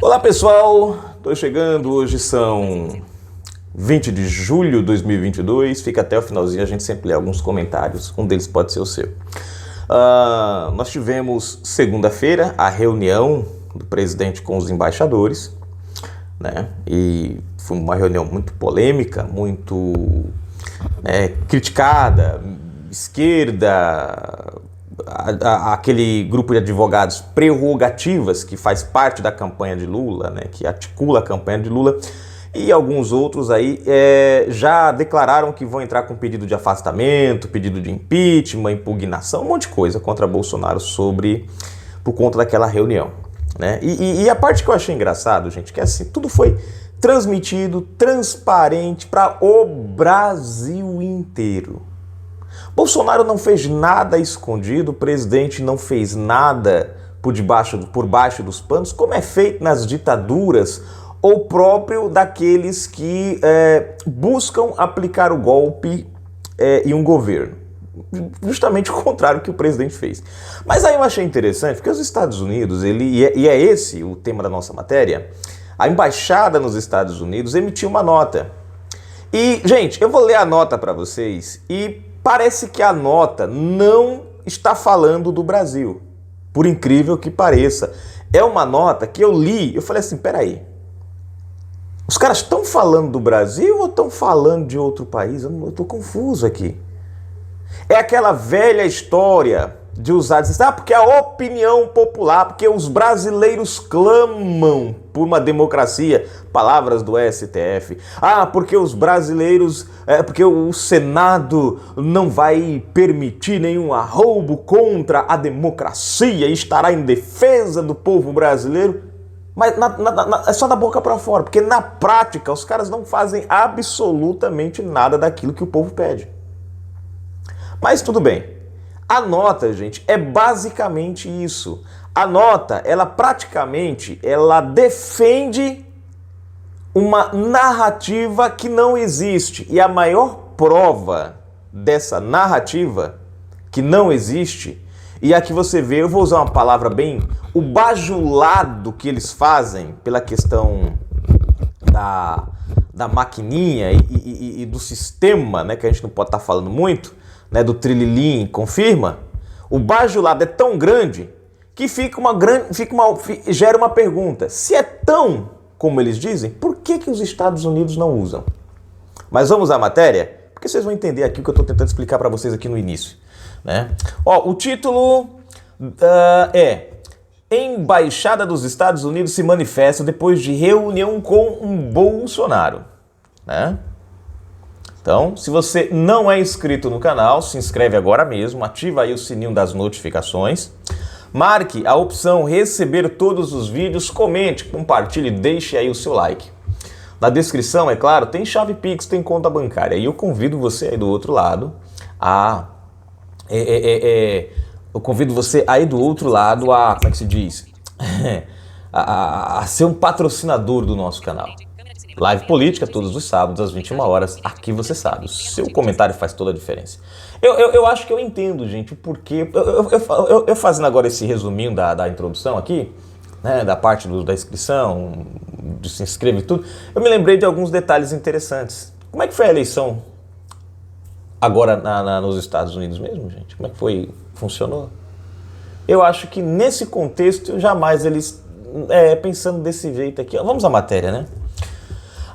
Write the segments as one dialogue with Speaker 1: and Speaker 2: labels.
Speaker 1: Olá pessoal, estou chegando, hoje são 20 de julho de 2022, fica até o finalzinho, a gente sempre lê alguns comentários, um deles pode ser o seu. Nós tivemos segunda-feira a reunião do presidente com os embaixadores, né? E foi uma reunião muito polêmica, muito criticada, esquerda, aquele grupo de advogados prerrogativas que faz parte da campanha de Lula, né, que articula a campanha de Lula, e alguns outros aí já declararam que vão entrar com pedido de afastamento, pedido de impeachment, impugnação, um monte de coisa contra Bolsonaro por conta daquela reunião, né? E a parte que eu achei engraçado, gente, que é assim, tudo foi transmitido, transparente para o Brasil inteiro. Bolsonaro não fez nada escondido, o presidente não fez nada por baixo dos panos, como é feito nas ditaduras ou próprio daqueles que buscam aplicar o golpe em um governo. Justamente o contrário que o presidente fez. Mas aí eu achei interessante, porque os Estados Unidos, e é esse o tema da nossa matéria, a embaixada nos Estados Unidos emitiu uma nota. E, gente, eu vou ler a nota para vocês e parece que a nota não está falando do Brasil, por incrível que pareça. É uma nota que eu li, eu falei assim, peraí, os caras estão falando do Brasil ou estão falando de outro país? Eu estou confuso aqui. É aquela velha história de usar, porque a opinião popular, porque os brasileiros clamam por uma democracia, palavras do STF. Porque os brasileiros, porque o Senado não vai permitir nenhum arroubo contra a democracia e estará em defesa do povo brasileiro. Mas é só da boca para fora, porque na prática os caras não fazem absolutamente nada daquilo que o povo pede. Mas tudo bem. A nota, gente, é basicamente isso. A nota, ela defende uma narrativa que não existe. E a maior prova dessa narrativa que não existe, e aqui você vê, eu vou usar uma palavra bem, o bajulado que eles fazem pela questão da maquininha e do sistema, né, que a gente não pode estar falando muito, né, do Trililim, confirma, o bajulado é tão grande que gera uma pergunta. Se é tão como eles dizem, por que os Estados Unidos não usam? Mas vamos à matéria, porque vocês vão entender aqui o que eu estou tentando explicar para vocês aqui no início, né? O título é Embaixada dos Estados Unidos se manifesta depois de reunião com Bolsonaro, né? Então, se você não é inscrito no canal, se inscreve agora mesmo, ativa aí o sininho das notificações, marque a opção receber todos os vídeos, comente, compartilhe, deixe aí o seu like. Na descrição, é claro, tem chave Pix, tem conta bancária, e eu convido você aí do outro lado como é que se diz? a ser um patrocinador do nosso canal. Live política todos os sábados às 21 horas, aqui você sabe, o seu comentário faz toda a diferença. Eu acho que eu entendo, gente, o porquê. Eu fazendo agora esse resuminho da introdução aqui, né, da parte da inscrição, de se inscrever e tudo, eu me lembrei de alguns detalhes interessantes. Como é que foi a eleição agora nos Estados Unidos mesmo, gente? Como é que funcionou? Eu acho que nesse contexto, jamais eles, pensando desse jeito aqui, vamos à matéria, né?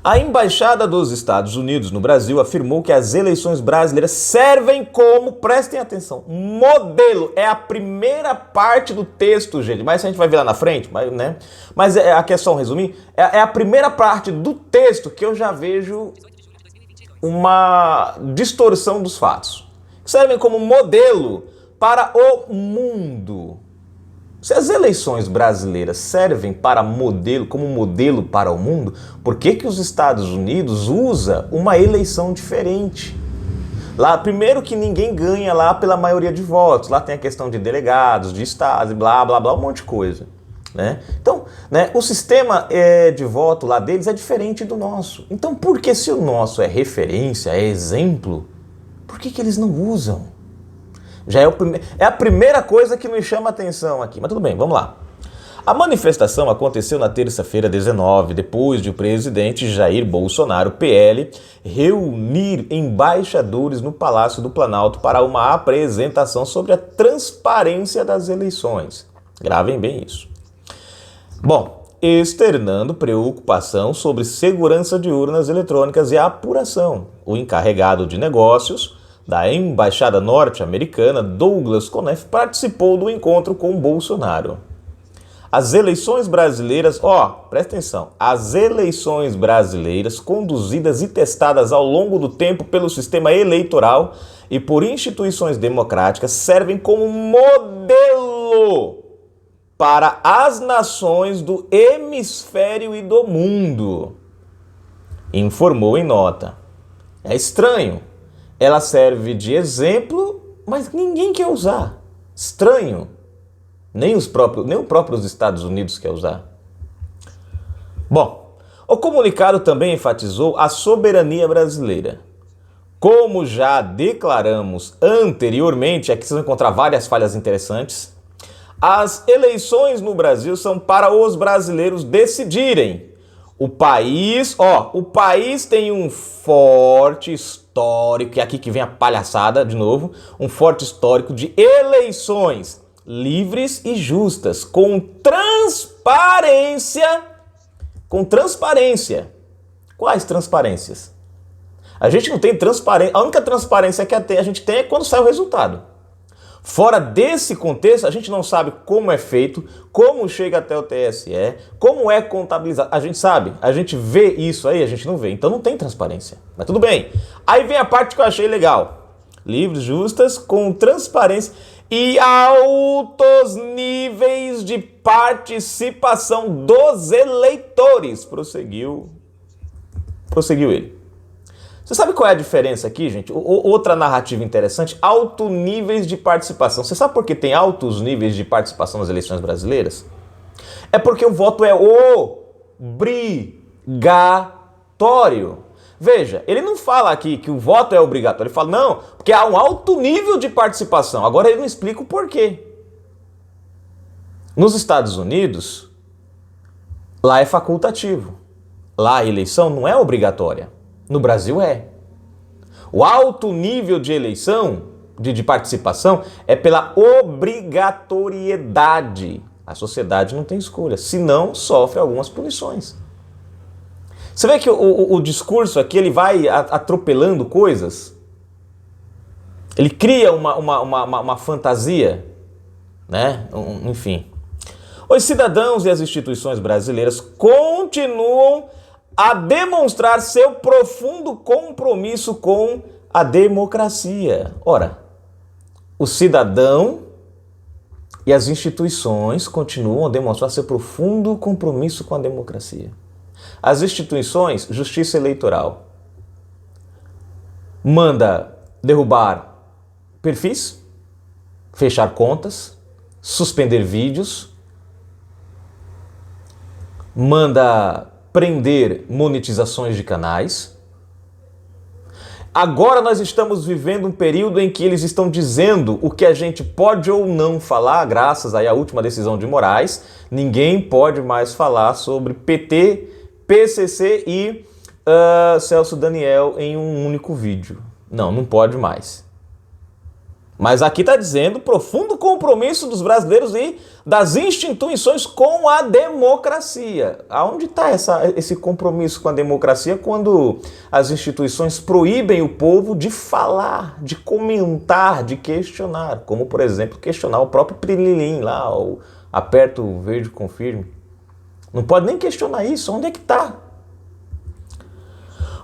Speaker 1: A Embaixada dos Estados Unidos no Brasil afirmou que as eleições brasileiras servem como, prestem atenção, modelo. É a primeira parte do texto, gente, mas a gente vai ver lá na frente, né? Mas aqui é só um resuminho. É a primeira parte do texto que eu já vejo uma distorção dos fatos. Servem como modelo para o mundo. Se as eleições brasileiras servem como modelo para o mundo, por que os Estados Unidos usa uma eleição diferente? Lá, primeiro que ninguém ganha lá pela maioria de votos. Lá tem a questão de delegados, de estados, blá, blá, blá, um monte de coisa, né? Então, né, o sistema de voto lá deles é diferente do nosso. Então, por que se o nosso é referência, é exemplo, por que eles não usam? Já é a primeira coisa que nos chama a atenção aqui, mas tudo bem, vamos lá. A manifestação aconteceu na terça-feira 19, depois de o presidente Jair Bolsonaro, PL, reunir embaixadores no Palácio do Planalto para uma apresentação sobre a transparência das eleições. Gravem bem isso. Bom, externando preocupação sobre segurança de urnas eletrônicas e apuração, o encarregado de negócios da Embaixada Norte-Americana, Douglas Conneff, participou do encontro com Bolsonaro. As eleições brasileiras, presta atenção, as eleições brasileiras conduzidas e testadas ao longo do tempo pelo sistema eleitoral e por instituições democráticas servem como modelo para as nações do hemisfério e do mundo, informou em nota. É estranho, ela serve de exemplo, mas ninguém quer usar. Estranho. Nem os próprios Estados Unidos quer usar. Bom, o comunicado também enfatizou a soberania brasileira. Como já declaramos anteriormente, aqui vocês vão encontrar várias falhas interessantes, as eleições no Brasil são para os brasileiros decidirem. O país tem um forte histórico, e aqui que vem a palhaçada de novo, um forte histórico de eleições livres e justas, com transparência. Quais transparências? A gente não tem transparência, a única transparência que a gente tem é quando sai o resultado. Fora desse contexto, a gente não sabe como é feito, como chega até o TSE, como é contabilizado. A gente sabe, a gente vê isso aí, a gente não vê, então não tem transparência. Mas tudo bem. Aí vem a parte que eu achei legal. Livres, justas, com transparência e altos níveis de participação dos eleitores, prosseguiu ele. Você sabe qual é a diferença aqui, gente? Outra narrativa interessante, altos níveis de participação. Você sabe por que tem altos níveis de participação nas eleições brasileiras? É porque o voto é obrigatório. Veja, ele não fala aqui que o voto é obrigatório, ele fala, não, porque há um alto nível de participação. Agora ele não explica o porquê. Nos Estados Unidos, lá é facultativo. Lá a eleição não é obrigatória. No Brasil é. O alto nível de eleição, de participação, é pela obrigatoriedade. A sociedade não tem escolha, senão sofre algumas punições. Você vê que o discurso aqui ele vai atropelando coisas. Ele cria uma fantasia, né? Enfim. Os cidadãos e as instituições brasileiras continuam a demonstrar seu profundo compromisso com a democracia. Ora, o cidadão e as instituições continuam a demonstrar seu profundo compromisso com a democracia. As instituições, Justiça Eleitoral, manda derrubar perfis, fechar contas, suspender vídeos, manda prender monetizações de canais. Agora nós estamos vivendo um período em que eles estão dizendo o que a gente pode ou não falar, graças aí à última decisão de Moraes. Ninguém pode mais falar sobre PT, PCC e Celso Daniel em um único vídeo. Não pode mais. Mas aqui está dizendo profundo compromisso dos brasileiros e das instituições com a democracia. Aonde está esse compromisso com a democracia quando as instituições proíbem o povo de falar, de comentar, de questionar? Como, por exemplo, questionar o próprio Pirilim lá, o aperta o verde confirme. Não pode nem questionar isso. Onde é que está?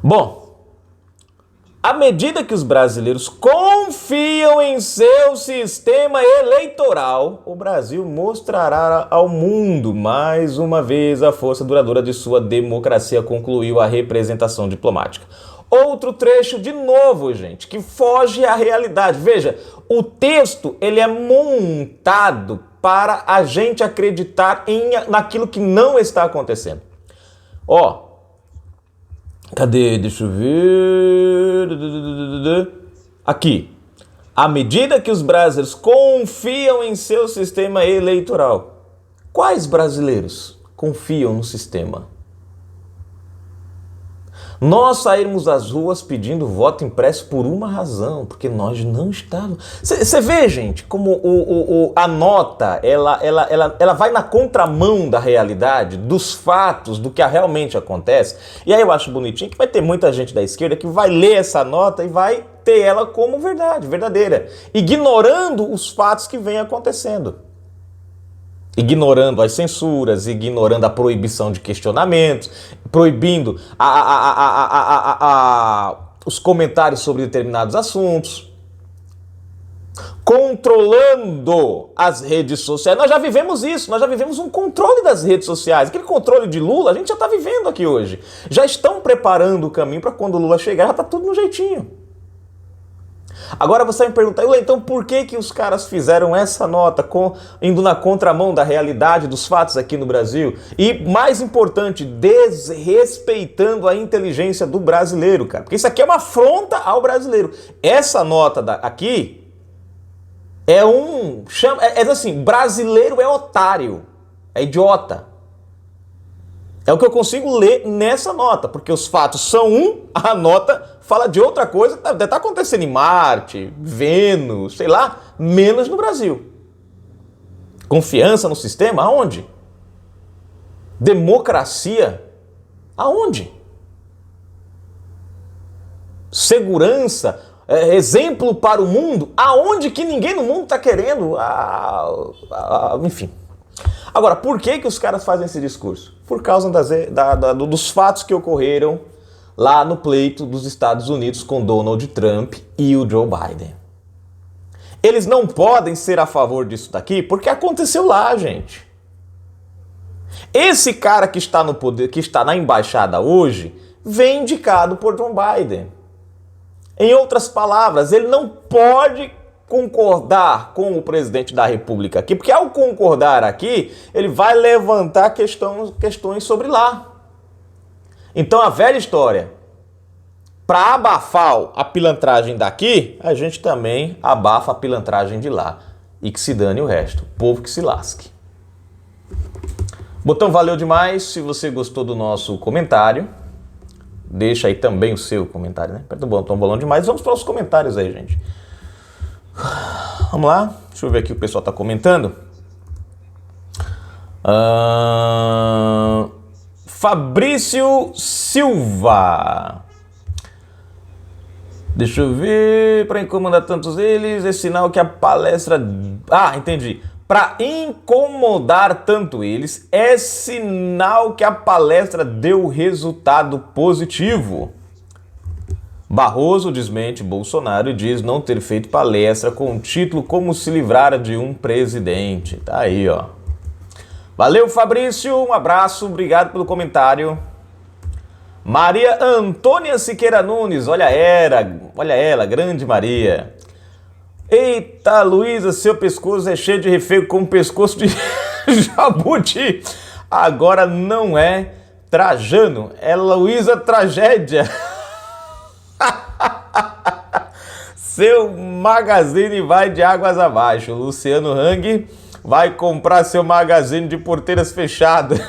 Speaker 1: Bom, à medida que os brasileiros confiam em seu sistema eleitoral, o Brasil mostrará ao mundo mais uma vez a força duradoura de sua democracia, concluiu a representação diplomática. Outro trecho de novo, gente, que foge à realidade. Veja, o texto ele é montado para a gente acreditar naquilo que não está acontecendo. Cadê? Deixa eu ver. Aqui. À medida que os brasileiros confiam em seu sistema eleitoral. Quais brasileiros confiam no sistema? Nós saímos às ruas pedindo voto impresso por uma razão, porque nós não estávamos... Você vê, gente, como a nota, ela vai na contramão da realidade, dos fatos, do que realmente acontece. E aí eu acho bonitinho que vai ter muita gente da esquerda que vai ler essa nota e vai ter ela como verdade, verdadeira, ignorando os fatos que vêm acontecendo. Ignorando as censuras, ignorando a proibição de questionamentos, proibindo os comentários sobre determinados assuntos, controlando as redes sociais. Nós já vivemos isso, nós já vivemos um controle das redes sociais. Aquele controle de Lula a gente já está vivendo aqui hoje. Já estão preparando o caminho para quando o Lula chegar, já está tudo no jeitinho. Agora você vai me perguntar, então por que os caras fizeram essa nota indo na contramão da realidade dos fatos aqui no Brasil? E, mais importante, desrespeitando a inteligência do brasileiro, cara. Porque isso aqui é uma afronta ao brasileiro. Essa nota aqui é assim, brasileiro é otário, é idiota. É o que eu consigo ler nessa nota, porque os fatos são a nota fala de outra coisa, deve estar acontecendo em Marte, Vênus, sei lá, menos no Brasil. Confiança no sistema? Aonde? Democracia? Aonde? Segurança? Exemplo para o mundo? Aonde que ninguém no mundo está querendo? Enfim. Agora, por que os caras fazem esse discurso? Por causa dos fatos que ocorreram lá no pleito dos Estados Unidos com Donald Trump e o Joe Biden. Eles não podem ser a favor disso daqui porque aconteceu lá, gente. Esse cara que está no poder, que está na embaixada hoje, vem indicado por Joe Biden. Em outras palavras, ele não pode concordar com o presidente da República aqui, porque ao concordar aqui, ele vai levantar questões sobre lá. Então a velha história, para abafar a pilantragem daqui, a gente também abafa a pilantragem de lá. E que se dane o resto, o povo que se lasque. Botão valeu demais, se você gostou do nosso comentário, deixa aí também o seu comentário, né? Aperta o botão valeu demais, vamos para os comentários aí, gente. Vamos lá, deixa eu ver aqui o pessoal está comentando. Fabrício Silva. Deixa eu ver. Para incomodar tantos eles, é sinal que a palestra... entendi. Para incomodar tanto eles, é sinal que a palestra deu resultado positivo. Barroso desmente Bolsonaro e diz não ter feito palestra com o título Como se livrar de um presidente. Tá aí, ó. Valeu, Fabrício. Um abraço. Obrigado pelo comentário. Maria Antônia Siqueira Nunes. Olha ela, grande Maria. Eita, Luísa, seu pescoço é cheio de refego como pescoço de jabuti. Agora não é Trajano, é Luísa Tragédia. Seu magazine vai de águas abaixo. Luciano Hang vai comprar seu magazine de porteiras fechadas.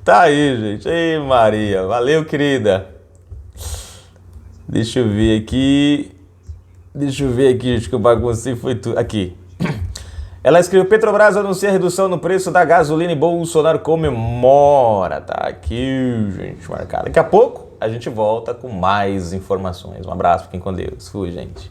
Speaker 1: Tá aí, gente. Ei, Maria. Valeu, querida. Deixa eu ver aqui, gente, que eu baguncei, foi tudo. Aqui. Ela escreveu, Petrobras anuncia redução no preço da gasolina e Bolsonaro comemora. Tá aqui, gente, marcado. Daqui a pouco a gente volta com mais informações. Um abraço, fiquem com Deus. Fui, gente.